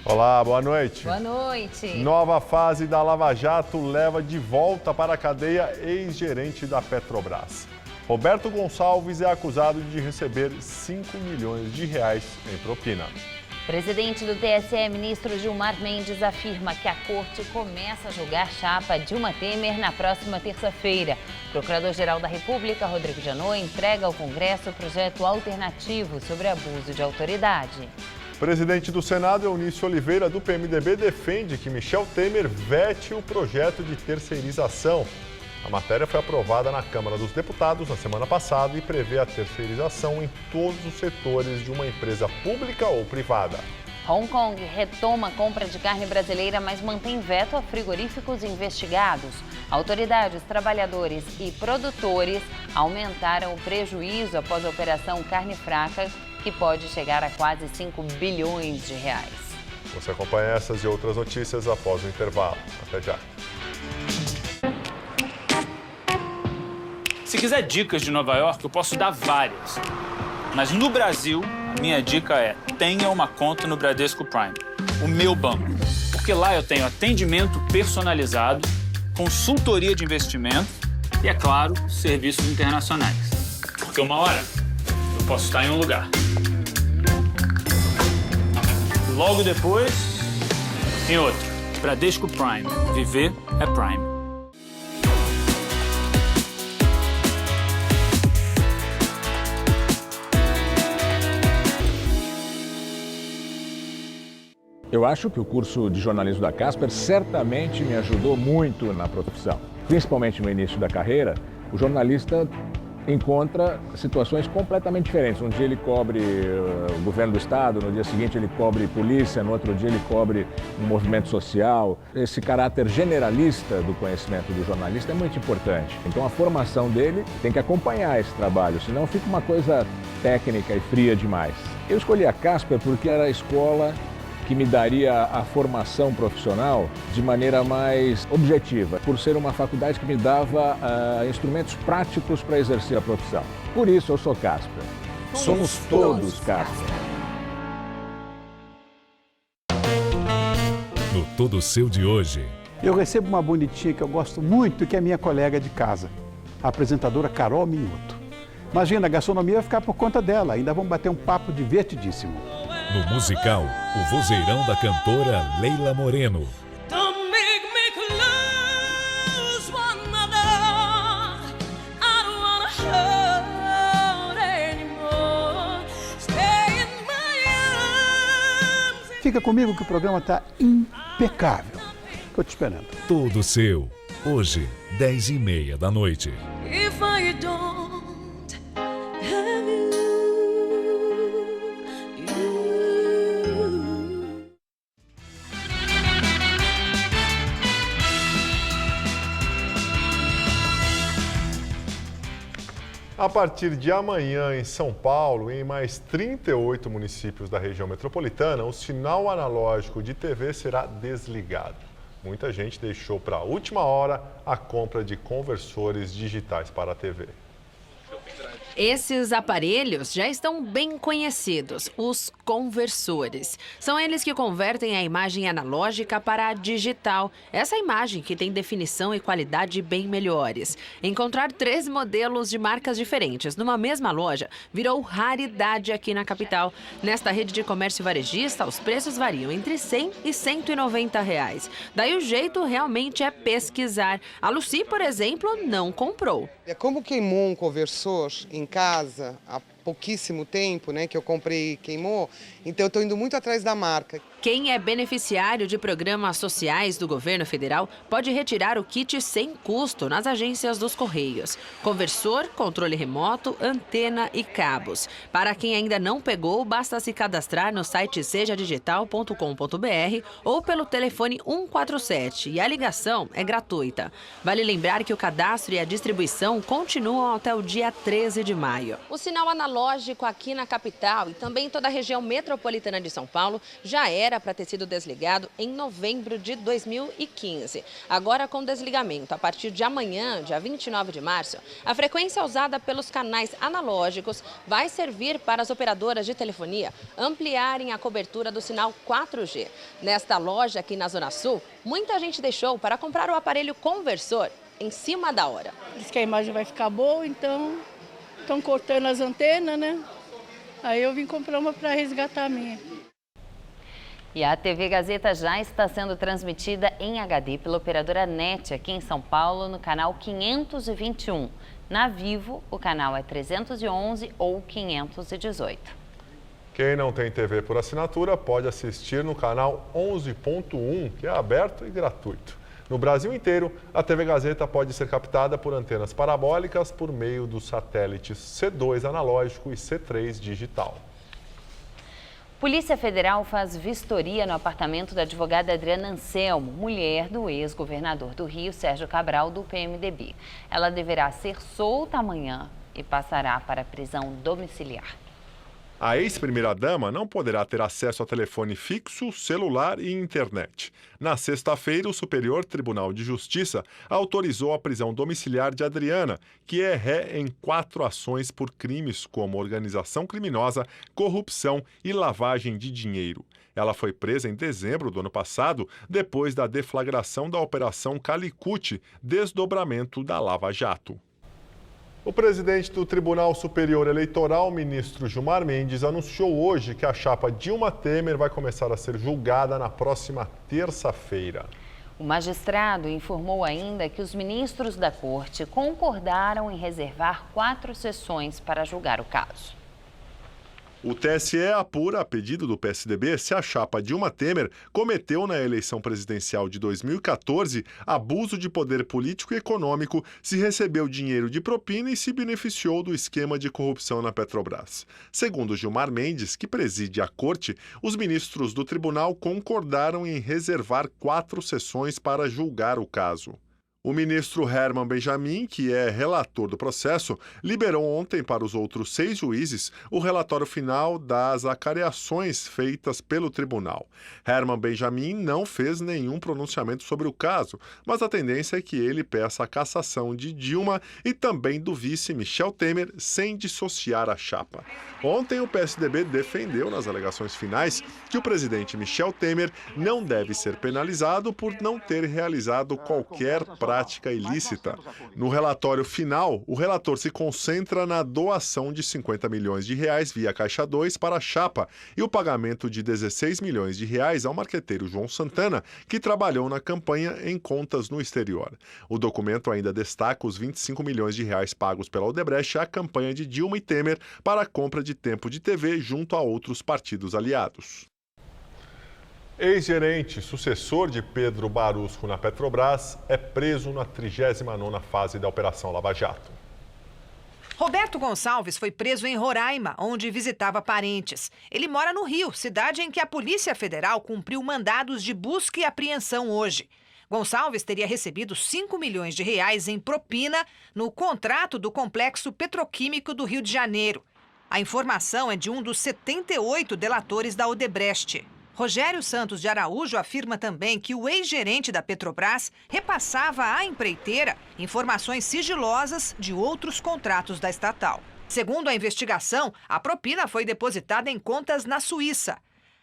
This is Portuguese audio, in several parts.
Olá, boa noite. Boa noite. Nova fase da Lava Jato leva de volta para a cadeia ex-gerente da Petrobras. Roberto Gonçalves é acusado de receber 5 milhões de reais em propina. Presidente do TSE, ministro Gilmar Mendes, afirma que a corte começa a julgar chapa Dilma Temer na próxima terça-feira. Procurador-Geral da República, Rodrigo Janot, entrega ao Congresso o projeto alternativo sobre abuso de autoridade. Presidente do Senado, Eunício Oliveira, do PMDB, defende que Michel Temer vete o projeto de terceirização. A matéria foi aprovada na Câmara dos Deputados na semana passada e prevê a terceirização em todos os setores de uma empresa pública ou privada. Hong Kong retoma a compra de carne brasileira, mas mantém veto a frigoríficos investigados. Autoridades, trabalhadores e produtores aumentaram o prejuízo após a operação Carne Fraca, que pode chegar a quase 5 bilhões de reais. Você acompanha essas e outras notícias após o intervalo. Até já. Se quiser dicas de Nova York, eu posso dar várias. Mas no Brasil, a minha dica é: tenha uma conta no Bradesco Prime, o meu banco. Porque lá eu tenho atendimento personalizado, consultoria de investimento e, é claro, serviços internacionais. Porque uma hora eu posso estar em um lugar. Logo depois, em outro. Bradesco Prime. Viver é Prime. Eu acho que o curso de jornalismo da Casper certamente me ajudou muito na profissão. Principalmente no início da carreira, o jornalista encontra situações completamente diferentes. Um dia ele cobre o governo do estado, no dia seguinte ele cobre polícia, no outro dia ele cobre um movimento social. Esse caráter generalista do conhecimento do jornalista é muito importante. Então a formação dele tem que acompanhar esse trabalho, senão fica uma coisa técnica e fria demais. Eu escolhi a Casper porque era a escola que me daria a formação profissional de maneira mais objetiva, por ser uma faculdade que me dava instrumentos práticos para exercer a profissão. Por isso eu sou Casper. Somos todos Casper. No Todo Seu de hoje. Eu recebo uma bonitinha que eu gosto muito, que é minha colega de casa, a apresentadora Carol Minhoto. Imagina, a gastronomia vai ficar por conta dela, ainda vamos bater um papo divertidíssimo. No musical, o vozeirão da cantora Leila Moreno. Fica comigo que o programa está impecável. Estou te esperando. Todo seu. Hoje, 10h30 da noite. A partir de amanhã, em São Paulo e em mais 38 municípios da região metropolitana, o sinal analógico de TV será desligado. Muita gente deixou para a última hora a compra de conversores digitais para a TV. Esses aparelhos já estão bem conhecidos, os conversores. São eles que convertem a imagem analógica para a digital. Essa imagem que tem definição e qualidade bem melhores. Encontrar 3 modelos de marcas diferentes numa mesma loja virou raridade aqui na capital. Nesta rede de comércio varejista, os preços variam entre R$100 e R$190. Daí o jeito realmente é pesquisar. A Lucy, por exemplo, não comprou. Como queimou um conversor em casa há pouquíssimo tempo, né, que eu comprei e queimou, então eu estou indo muito atrás da marca. Quem é beneficiário de programas sociais do governo federal pode retirar o kit sem custo nas agências dos Correios. Conversor, controle remoto, antena e cabos. Para quem ainda não pegou, basta se cadastrar no site sejadigital.com.br ou pelo telefone 147 e a ligação é gratuita. Vale lembrar que o cadastro e a distribuição continuam até o dia 13 de maio. O sinal analógico analógico aqui na capital e também em toda a região metropolitana de São Paulo já era para ter sido desligado em novembro de 2015. Agora, com desligamento a partir de amanhã, dia 29 de março, a frequência usada pelos canais analógicos vai servir para as operadoras de telefonia ampliarem a cobertura do sinal 4G. Nesta loja aqui na Zona Sul, muita gente deixou para comprar o aparelho conversor em cima da hora. Diz que a imagem vai ficar boa, então estão cortando as antenas, né? Aí eu vim comprar uma para resgatar a minha. E a TV Gazeta já está sendo transmitida em HD pela operadora NET aqui em São Paulo, no canal 521. Na Vivo, o canal é 311 ou 518. Quem não tem TV por assinatura pode assistir no canal 11.1, que é aberto e gratuito. No Brasil inteiro, a TV Gazeta pode ser captada por antenas parabólicas por meio dos satélites C2 analógico e C3 digital. Polícia Federal faz vistoria no apartamento da advogada Adriana Anselmo, mulher do ex-governador do Rio, Sérgio Cabral, do PMDB. Ela deverá ser solta amanhã e passará para a prisão domiciliar. A ex-primeira-dama não poderá ter acesso a telefone fixo, celular e internet. Na sexta-feira, o Superior Tribunal de Justiça autorizou a prisão domiciliar de Adriana, que é ré em 4 ações por crimes como organização criminosa, corrupção e lavagem de dinheiro. Ela foi presa em dezembro do ano passado, depois da deflagração da Operação Calicut, desdobramento da Lava Jato. O presidente do Tribunal Superior Eleitoral, ministro Gilmar Mendes, anunciou hoje que a chapa Dilma Temer vai começar a ser julgada na próxima terça-feira. O magistrado informou ainda que os ministros da corte concordaram em reservar 4 sessões para julgar o caso. O TSE apura, a pedido do PSDB, se a chapa Dilma Temer cometeu na eleição presidencial de 2014 abuso de poder político e econômico, se recebeu dinheiro de propina e se beneficiou do esquema de corrupção na Petrobras. Segundo Gilmar Mendes, que preside a corte, os ministros do tribunal concordaram em reservar 4 sessões para julgar o caso. O ministro Herman Benjamin, que é relator do processo, liberou ontem para os outros 6 juízes o relatório final das acariações feitas pelo tribunal. Herman Benjamin não fez nenhum pronunciamento sobre o caso, mas a tendência é que ele peça a cassação de Dilma e também do vice Michel Temer, sem dissociar a chapa. Ontem, o PSDB defendeu nas alegações finais que o presidente Michel Temer não deve ser penalizado por não ter realizado qualquer prática ilícita. No relatório final, o relator se concentra na doação de 50 milhões de reais via Caixa 2 para a chapa e o pagamento de 16 milhões de reais ao marqueteiro João Santana, que trabalhou na campanha em contas no exterior. O documento ainda destaca os 25 milhões de reais pagos pela Odebrecht à campanha de Dilma e Temer para a compra de tempo de TV junto a outros partidos aliados. Ex-gerente, sucessor de Pedro Barusco na Petrobras, é preso na 39ª fase da Operação Lava Jato. Roberto Gonçalves foi preso em Roraima, onde visitava parentes. Ele mora no Rio, cidade em que a Polícia Federal cumpriu mandados de busca e apreensão hoje. Gonçalves teria recebido 5 milhões de reais em propina no contrato do Complexo Petroquímico do Rio de Janeiro. A informação é de um dos 78 delatores da Odebrecht. Rogério Santos de Araújo afirma também que o ex-gerente da Petrobras repassava à empreiteira informações sigilosas de outros contratos da estatal. Segundo a investigação, a propina foi depositada em contas na Suíça.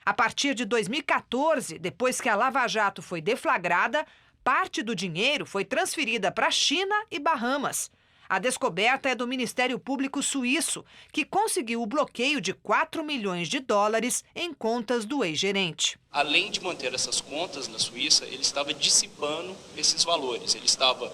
A partir de 2014, depois que a Lava Jato foi deflagrada, parte do dinheiro foi transferida para a China e Bahamas. A descoberta é do Ministério Público Suíço, que conseguiu o bloqueio de 4 milhões de dólares em contas do ex-gerente. Além de manter essas contas na Suíça, ele estava dissipando esses valores. Ele estava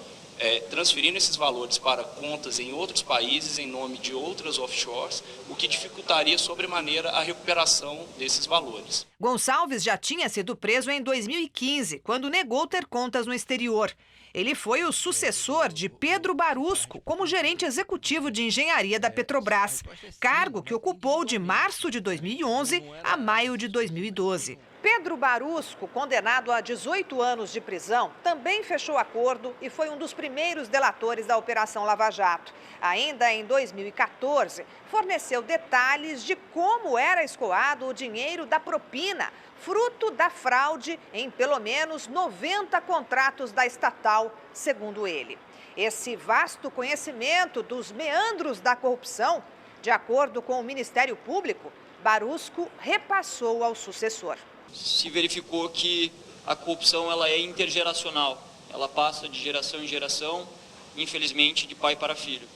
transferindo esses valores para contas em outros países, em nome de outras offshores, o que dificultaria sobremaneira a recuperação desses valores. Gonçalves já tinha sido preso em 2015, quando negou ter contas no exterior. Ele foi o sucessor de Pedro Barusco como gerente executivo de engenharia da Petrobras, cargo que ocupou de março de 2011 a maio de 2012. Pedro Barusco, condenado a 18 anos de prisão, também fechou acordo e foi um dos primeiros delatores da Operação Lava Jato. Ainda em 2014, forneceu detalhes de como era escoado o dinheiro da propina, fruto da fraude em pelo menos 90 contratos da estatal, segundo ele. Esse vasto conhecimento dos meandros da corrupção, de acordo com o Ministério Público, Barusco repassou ao sucessor. Se verificou que a corrupção ela é intergeracional, ela passa de geração em geração, infelizmente de pai para filho.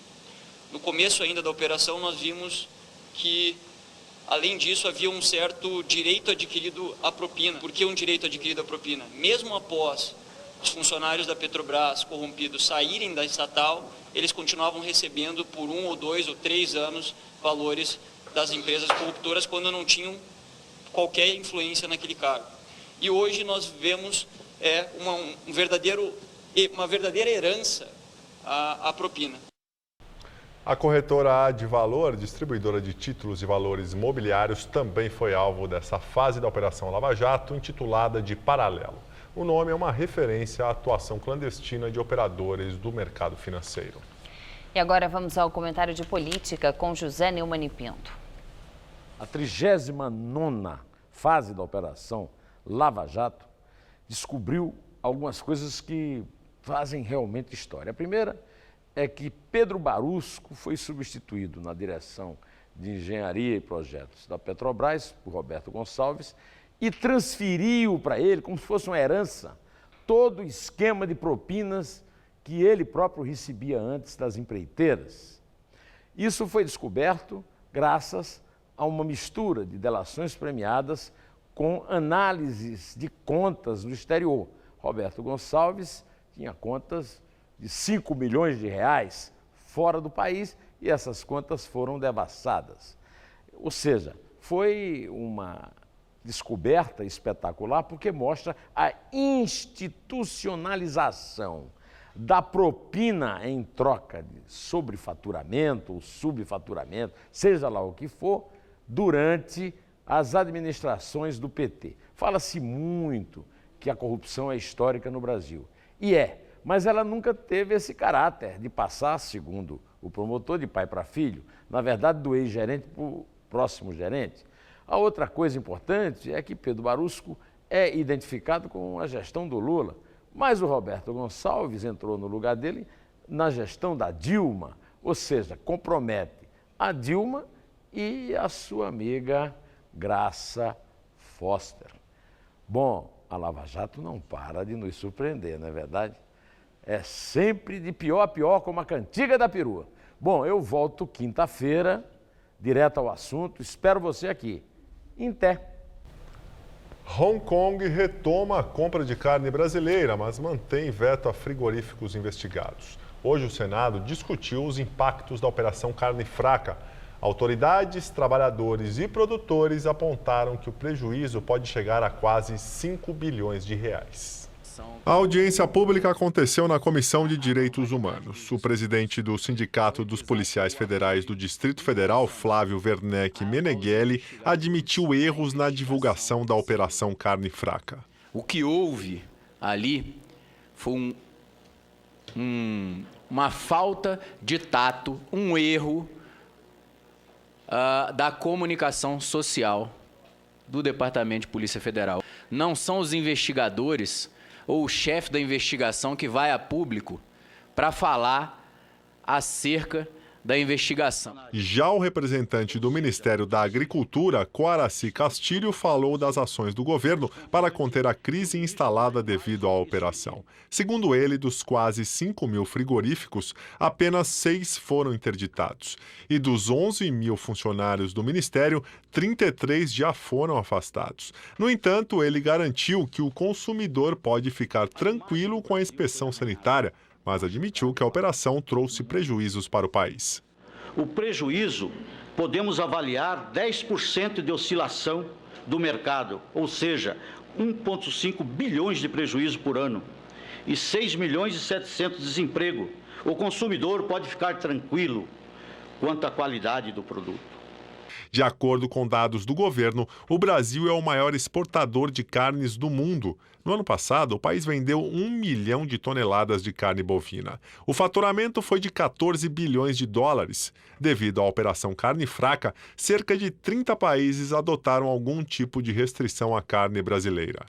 No começo ainda da operação nós vimos que, além disso, havia um certo direito adquirido à propina. Por que um direito adquirido à propina? Mesmo após os funcionários da Petrobras corrompidos saírem da estatal, eles continuavam recebendo por 1 ou 2 ou 3 anos valores das empresas corruptoras quando não tinham qualquer influência naquele cargo. E hoje nós vemos uma verdadeira herança à propina. A corretora Advalor, distribuidora de títulos e valores imobiliários, também foi alvo dessa fase da Operação Lava Jato, intitulada de Paralelo. O nome é uma referência à atuação clandestina de operadores do mercado financeiro. E agora vamos ao comentário de política com José Neumann e Pinto. A 39ª fase da Operação Lava Jato descobriu algumas coisas que fazem realmente história. A primeira é que Pedro Barusco foi substituído na direção de Engenharia e Projetos da Petrobras por Roberto Gonçalves e transferiu para ele, como se fosse uma herança, todo o esquema de propinas que ele próprio recebia antes das empreiteiras. Isso foi descoberto graças a uma mistura de delações premiadas com análises de contas no exterior. Roberto Gonçalves tinha contas de 5 milhões de reais fora do país e essas contas foram devassadas. Ou seja, foi uma descoberta espetacular porque mostra a institucionalização da propina em troca de sobrefaturamento ou subfaturamento, seja lá o que for, durante as administrações do PT. Fala-se muito que a corrupção é histórica no Brasil. E é, mas ela nunca teve esse caráter de passar, segundo o promotor, de pai para filho, na verdade do ex-gerente para o próximo gerente. A outra coisa importante é que Pedro Barusco é identificado com a gestão do Lula, mas o Roberto Gonçalves entrou no lugar dele na gestão da Dilma, ou seja, compromete a Dilma e a sua amiga Graça Foster. Bom, a Lava Jato não para de nos surpreender, não é verdade? É sempre de pior a pior, como a cantiga da perua. Bom, eu volto quinta-feira, direto ao assunto, espero você aqui. Em té. Hong Kong retoma a compra de carne brasileira, mas mantém veto a frigoríficos investigados. Hoje o Senado discutiu os impactos da Operação Carne Fraca. Autoridades, trabalhadores e produtores apontaram que o prejuízo pode chegar a quase 5 bilhões de reais. A audiência pública aconteceu na Comissão de Direitos Humanos. O presidente do Sindicato dos Policiais Federais do Distrito Federal, Flávio Werneck Meneghelli, admitiu erros na divulgação da Operação Carne Fraca. O que houve ali foi uma falta de tato, um erro da comunicação social do Departamento de Polícia Federal. Não são os investigadores ou o chefe da investigação que vai a público para falar acerca da investigação. Já o representante do Ministério da Agricultura, Coaraci Castilho, falou das ações do governo para conter a crise instalada devido à operação. Segundo ele, dos quase 5 mil frigoríficos, apenas 6 foram interditados. E dos 11 mil funcionários do Ministério, 33 já foram afastados. No entanto, ele garantiu que o consumidor pode ficar tranquilo com a inspeção sanitária, mas admitiu que a operação trouxe prejuízos para o país. O prejuízo podemos avaliar 10% de oscilação do mercado, ou seja, 1,5 bilhões de prejuízo por ano e 6 milhões e 700 de desemprego. O consumidor pode ficar tranquilo quanto à qualidade do produto. De acordo com dados do governo, o Brasil é o maior exportador de carnes do mundo. No ano passado, o país vendeu 1 milhão de toneladas de carne bovina. O faturamento foi de 14 bilhões de dólares. Devido à Operação Carne Fraca, cerca de 30 países adotaram algum tipo de restrição à carne brasileira.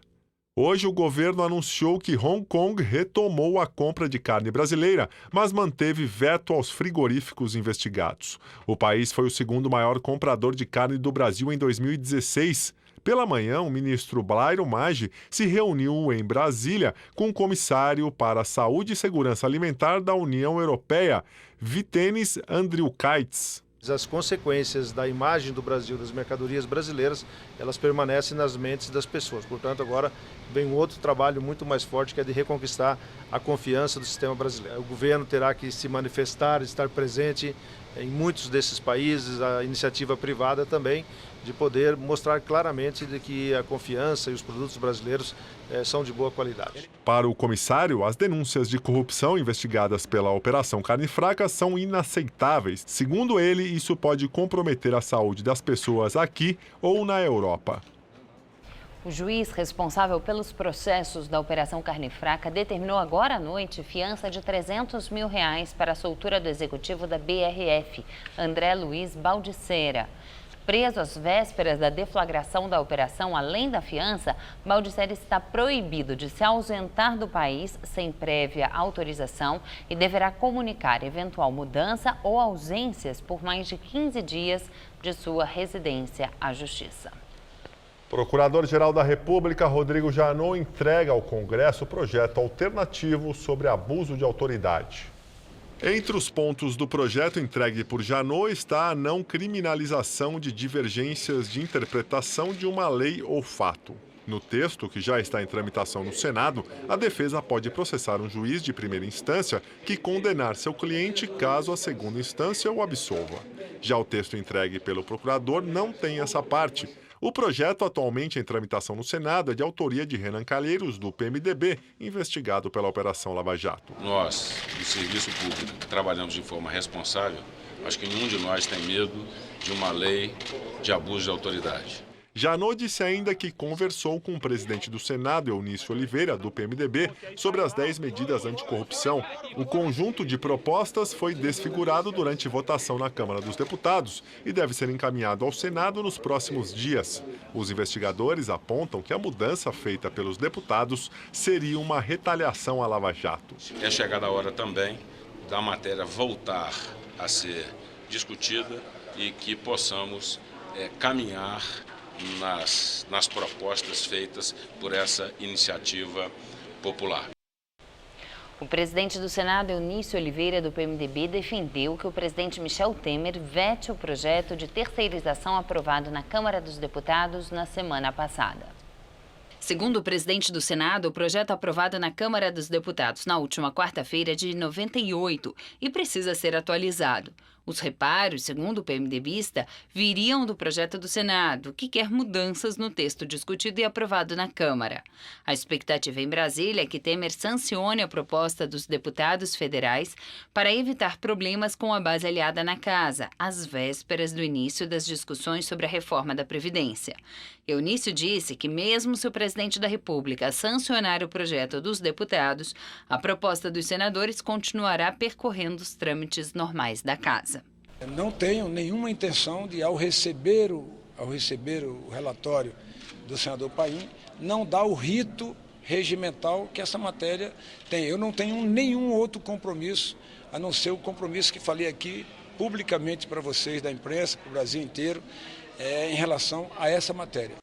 Hoje, o governo anunciou que Hong Kong retomou a compra de carne brasileira, mas manteve veto aos frigoríficos investigados. O país foi o segundo maior comprador de carne do Brasil em 2016. Pela manhã, o ministro Blairo Maggi se reuniu em Brasília com o comissário para a Saúde e Segurança Alimentar da União Europeia, Vytenis Andriukaitis. As consequências da imagem do Brasil, das mercadorias brasileiras, elas permanecem nas mentes das pessoas. Portanto, agora vem um outro trabalho muito mais forte, que é de reconquistar a confiança do sistema brasileiro. O governo terá que se manifestar, estar presente em muitos desses países, a iniciativa privada também, de poder mostrar claramente de que a confiança e os produtos brasileiros são de boa qualidade. Para o comissário, as denúncias de corrupção investigadas pela Operação Carne Fraca são inaceitáveis. Segundo ele, isso pode comprometer a saúde das pessoas aqui ou na Europa. O juiz responsável pelos processos da Operação Carne Fraca determinou agora à noite fiança de R$300 mil para a soltura do executivo da BRF, André Luiz Baldissera. Preso às vésperas da deflagração da operação, além da fiança, Baldissera está proibido de se ausentar do país sem prévia autorização e deverá comunicar eventual mudança ou ausências por mais de 15 dias de sua residência à Justiça. Procurador-Geral da República, Rodrigo Janot, entrega ao Congresso o projeto alternativo sobre abuso de autoridade. Entre os pontos do projeto entregue por Janot está a não criminalização de divergências de interpretação de uma lei ou fato. No texto, que já está em tramitação no Senado, a defesa pode processar um juiz de primeira instância que condenar seu cliente caso a segunda instância o absolva. Já o texto entregue pelo procurador não tem essa parte. O projeto, atualmente em tramitação no Senado, é de autoria de Renan Calheiros, do PMDB, investigado pela Operação Lava Jato. Nós, do Serviço Público, trabalhamos de forma responsável. Acho que nenhum de nós tem medo de uma lei de abuso de autoridade. Janot disse ainda que conversou com o presidente do Senado, Eunício Oliveira, do PMDB, sobre as 10 medidas anticorrupção. O conjunto de propostas foi desfigurado durante votação na Câmara dos Deputados e deve ser encaminhado ao Senado nos próximos dias. Os investigadores apontam que a mudança feita pelos deputados seria uma retaliação à Lava Jato. É chegada a hora também da matéria voltar a ser discutida e que possamos caminhar nas propostas feitas por essa iniciativa popular. O presidente do Senado, Eunício Oliveira, do PMDB, defendeu que o presidente Michel Temer vete o projeto de terceirização aprovado na Câmara dos Deputados na semana passada. Segundo o presidente do Senado, o projeto aprovado na Câmara dos Deputados na última quarta-feira é de 98 e precisa ser atualizado. Os reparos, segundo o PMDBista, viriam do projeto do Senado, que quer mudanças no texto discutido e aprovado na Câmara. A expectativa em Brasília é que Temer sancione a proposta dos deputados federais para evitar problemas com a base aliada na Casa, às vésperas do início das discussões sobre a reforma da Previdência. Eunício disse que, mesmo se o presidente da República sancionar o projeto dos deputados, a proposta dos senadores continuará percorrendo os trâmites normais da Casa. Não tenho nenhuma intenção de, ao receber o relatório do senador Paim, não dar o rito regimental que essa matéria tem. Eu não tenho nenhum outro compromisso, a não ser o compromisso que falei aqui publicamente para vocês da imprensa, para o Brasil inteiro, em relação a essa matéria.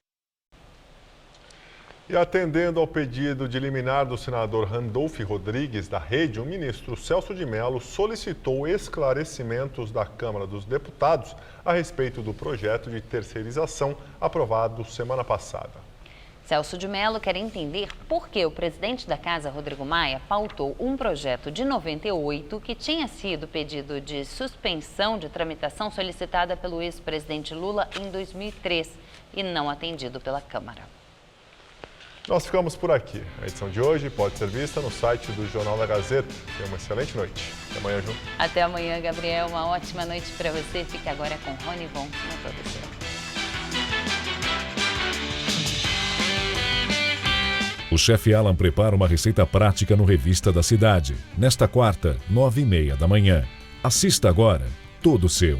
E atendendo ao pedido de liminar do senador Randolfo Rodrigues, da Rede, o ministro Celso de Mello solicitou esclarecimentos da Câmara dos Deputados a respeito do projeto de terceirização aprovado semana passada. Celso de Mello quer entender por que o presidente da Casa, Rodrigo Maia, pautou um projeto de 98 que tinha sido pedido de suspensão de tramitação solicitada pelo ex-presidente Lula em 2003 e não atendido pela Câmara. Nós ficamos por aqui. A edição de hoje pode ser vista no site do Jornal da Gazeta. Tenha uma excelente noite. Até amanhã, Ju. Até amanhã, Gabriel. Uma ótima noite para você. Fique agora com Rony Von na produção. O chefe Alan prepara uma receita prática no Revista da Cidade. Nesta quarta, 9h30 da manhã. Assista agora. Todo seu.